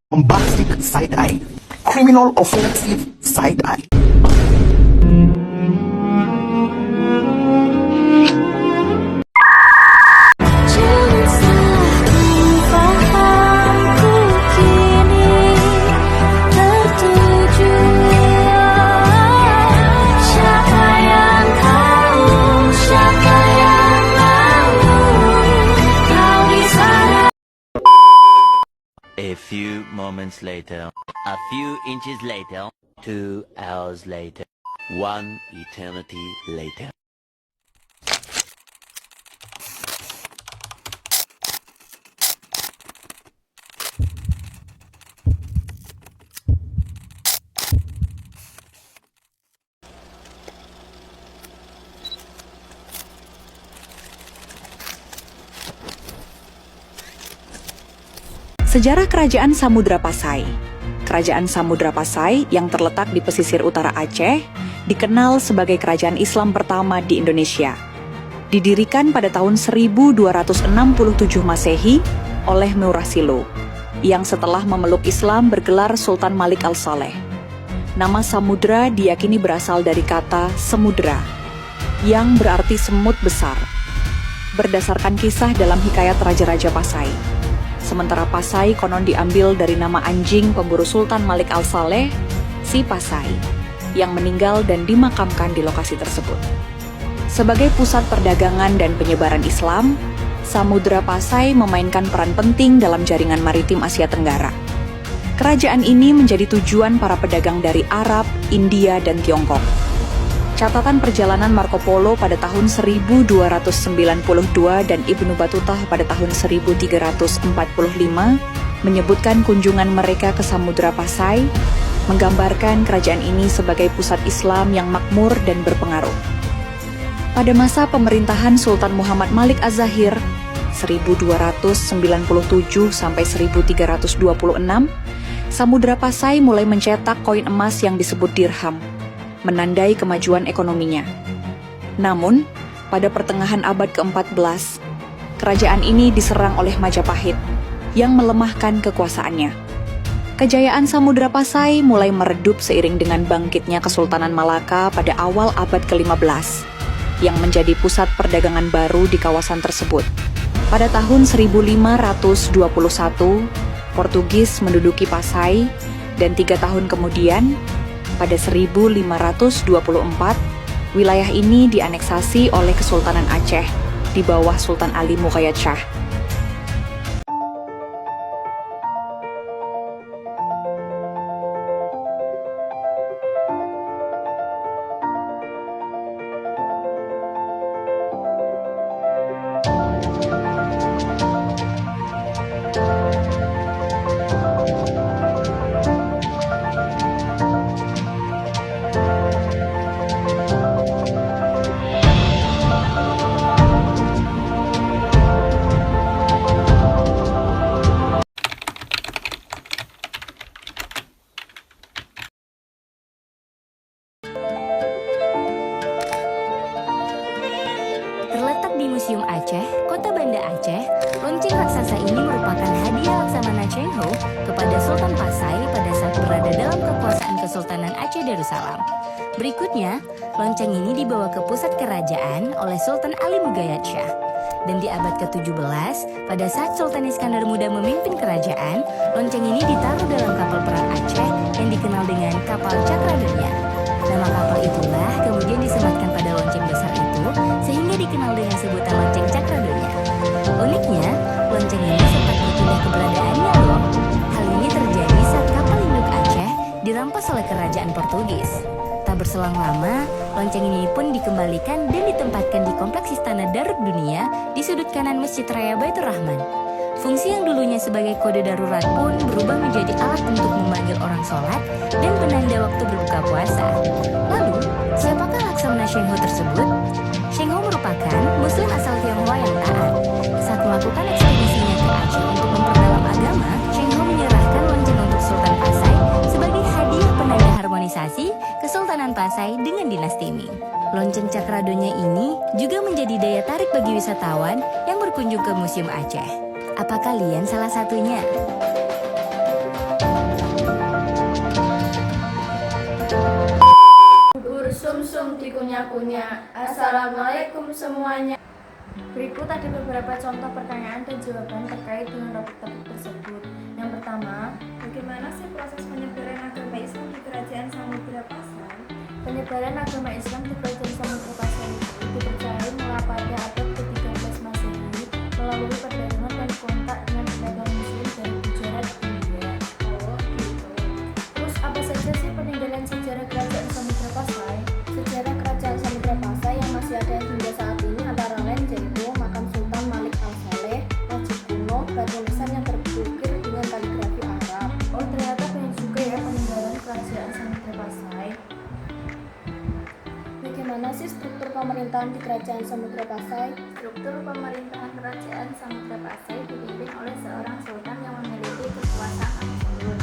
Bombastic side-eye, criminal offensive side-eye. A few moments later, a few inches later, 2 hours later, 1 eternity later. Sejarah Kerajaan Samudra Pasai. Kerajaan Samudra Pasai yang terletak di pesisir utara Aceh dikenal sebagai kerajaan Islam pertama di Indonesia. Didirikan pada tahun 1267 Masehi oleh Murasilo, yang setelah memeluk Islam bergelar Sultan Malik Al-Saleh. Nama Samudra diyakini berasal dari kata semudra, yang berarti semut besar, berdasarkan kisah dalam hikayat Raja-Raja Pasai. Sementara Pasai konon diambil dari nama anjing pemburu Sultan Malik Al-Saleh, si Pasai, yang meninggal dan dimakamkan di lokasi tersebut. Sebagai pusat perdagangan dan penyebaran Islam, Samudra Pasai memainkan peran penting dalam jaringan maritim Asia Tenggara. Kerajaan ini menjadi tujuan para pedagang dari Arab, India, dan Tiongkok. Catatan perjalanan Marco Polo pada tahun 1292 dan Ibnu Battuta pada tahun 1345 menyebutkan kunjungan mereka ke Samudra Pasai, menggambarkan kerajaan ini sebagai pusat Islam yang makmur dan berpengaruh. Pada masa pemerintahan Sultan Muhammad Malik Az-Zahir 1297 sampai 1326, Samudra Pasai mulai mencetak koin emas yang disebut dirham, menandai kemajuan ekonominya. Namun, pada pertengahan abad ke-14, kerajaan ini diserang oleh Majapahit yang melemahkan kekuasaannya. Kejayaan Samudra Pasai mulai meredup seiring dengan bangkitnya Kesultanan Malaka pada awal abad ke-15, yang menjadi pusat perdagangan baru di kawasan tersebut. Pada tahun 1521, Portugis menduduki Pasai, dan 3 tahun kemudian, pada 1524, wilayah ini dianeksasi oleh Kesultanan Aceh di bawah Sultan Ali Muqayyad Shah. Terletak di Museum Aceh, Kota Banda Aceh, lonceng raksasa ini merupakan hadiah Laksamana Cheng Ho kepada Sultan Pasai pada saat berada dalam kekuasaan Kesultanan Aceh Darussalam. Berikutnya, lonceng ini dibawa ke pusat kerajaan oleh Sultan Ali Muqayyad Shah. Dan di abad ke-17, pada saat Sultan Iskandar Muda memimpin kerajaan, lonceng ini ditaruh dalam kapal perang Aceh yang dikenal dengan kapal Cakradunia. Nama kapal itulah kemudian disematkan pada lonceng besar itu, sehingga dikenal dengan sebutan lonceng Cakradunia. Uniknya, lonceng ini sempat berpindah keberadaannya loh. Hal ini terjadi saat kapal induk Aceh dirampas oleh kerajaan Portugis. Tak berselang lama, lonceng ini pun dikembalikan dan ditempatkan di kompleks Istana Darut Dunia di sudut kanan Masjid Raya Baitur Rahman. Fungsi yang dulunya sebagai kode darurat pun berubah menjadi alat untuk memanggil orang sholat dan penanda waktu berbuka puasa. Lalu, siapakah Laksamana Cheng Ho tersebut? Cheng Ho merupakan Muslim asal Tionghoa yang taat. Saat melakukan ekspedisi konfrontasi Kesultanan Pasai dengan dinasti Ming. Lonceng Cakradonya ini juga menjadi daya tarik bagi wisatawan yang berkunjung ke Museum Aceh. Apa kalian salah satunya? Bubur sumsum dikunyah-kunyah. Assalamualaikum semuanya. Berikut ada beberapa contoh pertanyaan dan jawaban terkait dengan topik-topik tersebut. Yang pertama, bagaimana sih proses penyebaran agama Islam di Kerajaan Samudra Pasai? Penyebaran agama Islam di Kerajaan Samudra Pasai itu dipercayai mulai pada abad ke-13 Masehi melalui perdagangan dan kontak dengan pedagang Muslim dari Gujarat, India. Oh, gitu. Terus apa saja sih peninggalan sejarah Kerajaan Samudra Pasai? Sejarah Kerajaan Samudra Pasai yang masih ada hingga saat ini antara lain yaitu makam Sultan Malik Al-Saleh, masjid kuno, batu nisan yang terukir dengan kaligrafi Arab. Oh, ternyata banyak juga ya peninggalan Kerajaan Samudra Pasai. Bagaimana sih struktur pemerintahan di Kerajaan Samudra Pasai? Struktur pemerintahan Kerajaan Samudra Pasai dipimpin oleh seorang sultan yang memiliki kekuasaan absolut.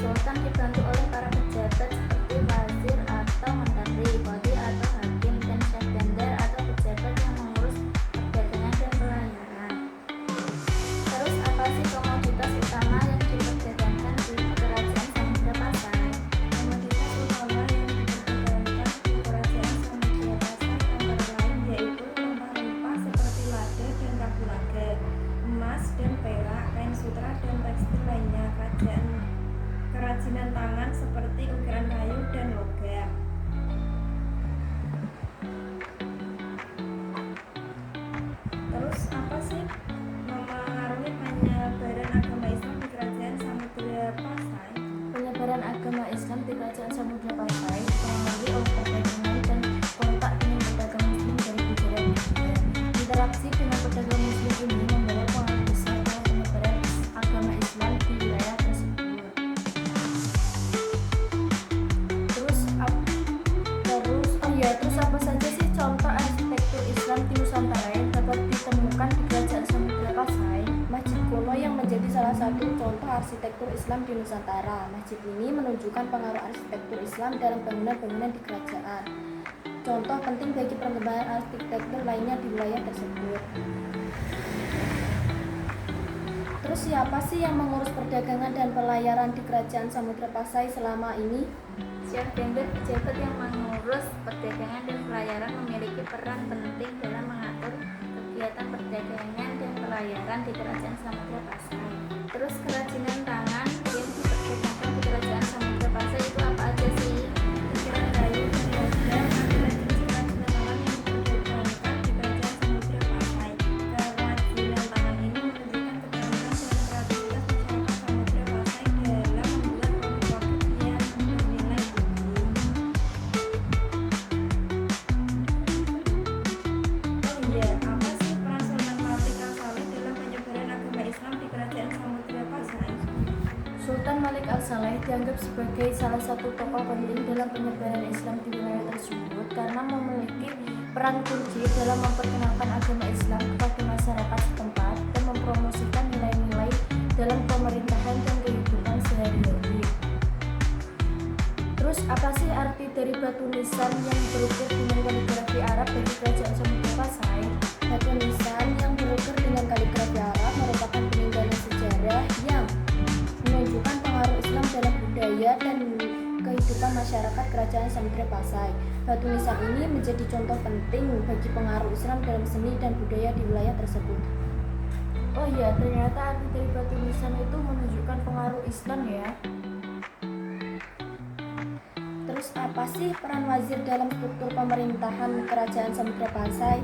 Sultan dibantu oleh para pejabat seperti wazir atau menteri, qadhi atau hakim, dan syekh bandar atau pejabat yang mengurus perdagangan dan pelayaran. Terus apa sih komoditas utama yang diperdagangkan di Kerajaan Samudra Pasai? Komoditas utama yang diperdagangkan di Kerajaan Samudra Pasai antara lain yaitu rempah-rempah seperti lada dan kapulaga, emas dan perak, kain sutra dan tekstil lainnya, kerajinan tangan seperti ukiran kayu dan logam. Terus apa sih mempengaruhi penyebaran agama Islam di Kerajaan Samudra Pasai? Penyebaran agama Islam di Kerajaan Samudra Pasai dipengaruhi oleh perdagangan dan kontak dengan pedagang Muslim dari Gujarat, India. Interaksi dengan pedagang Muslim ini membawa pengaruh besar dalam penyebaran agama Islam di wilayah tersebut. Terus apa saja sih contoh arsitektur Islam di Nusantara yang dapat ditemukan di Kerajaan Samudra Pasai? Masjid kuno yang menjadi salah satu contoh arsitektur Islam di Nusantara. Masjid ini menunjukkan pengaruh arsitektur Islam dalam bangunan-bangunan di kerajaan. Contoh penting bagi pengembangan arsitektur lainnya di wilayah tersebut. Terus siapa sih yang mengurus perdagangan dan pelayaran di Kerajaan Samudra Pasai selama ini? Syekh bandar, pejabat yang mengurus perdagangan dan pelayaran, memiliki peran penting dalam mengatur kegiatan perdagangan dan pelayaran di Kerajaan Samudra Pasai. Terus kerajinan tangan yang diperdagangkan di Kerajaan Samudra Pasai itu apa aja sih? Ukiran kayu dan logam adalah jenis kerajinan tangan yang diperdagangkan di Kerajaan Samudra Pasai. Kerajinan tangan ini menunjukkan keterampilan dan kreativitas masyarakat Samudra Pasai dalam membuat produk-produk yang bernilai tinggi. Oh iya, apa sih peran Sultan Malik Al-Saleh dalam penyebaran agama Islam di Kerajaan Samudra Pasai? Sultan Malik Al-Saleh dianggap sebagai salah satu tokoh penting dalam penyebaran Islam di wilayah tersebut karena memiliki peran kunci dalam memperkenalkan agama Islam kepada masyarakat setempat dan mempromosikan nilai-nilai dalam pemerintahan dan kehidupan sehari-hari. Terus apa sih arti dari batu nisan yang berukir dengan kaligrafi Arab bagi Kerajaan Samudra Pasai? Batu nisan yang berukir dengan kaligrafi Arab merupakan peninggalan sejarah yang menunjukkan pengaruh Islam dalam budaya dan kehidupan masyarakat Kerajaan Samudra Pasai. Batu nisan ini menjadi contoh penting bagi pengaruh Islam dalam seni dan budaya di wilayah tersebut. Oh iya, ternyata arti dari batu nisan itu menunjukkan pengaruh Islam ya. Terus apa sih peran wazir dalam struktur pemerintahan Kerajaan Samudra Pasai?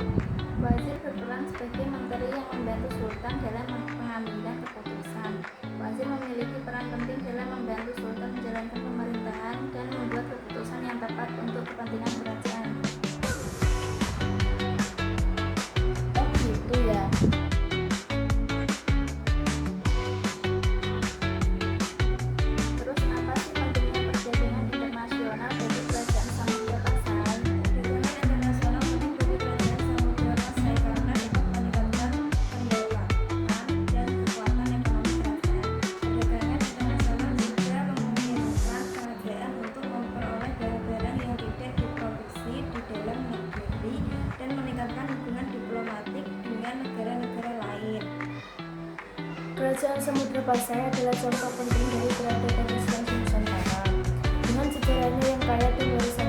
Wazir berperan sebagai menteri yang membantu Sultan dalam mengambil keputusan. Wazir memiliki peran penting dalam membantu Sultan menjalankan pemerintahan dan membuat keputusan yang tepat untuk kepentingan kerajaan. Oh gitu ya. Terus apa sih pentingnya perdagangan internasional bagi Kerajaan Samudra Pasai? Perdagangan internasional penting bagi Kerajaan Samudra Pasai karena dapat meningkatkan pendapatan Kerajaan Samudra Pasai adalah contoh penting dari peradaban Islam di Nusantara. Dengan sejarahnya yang kaya dan warisan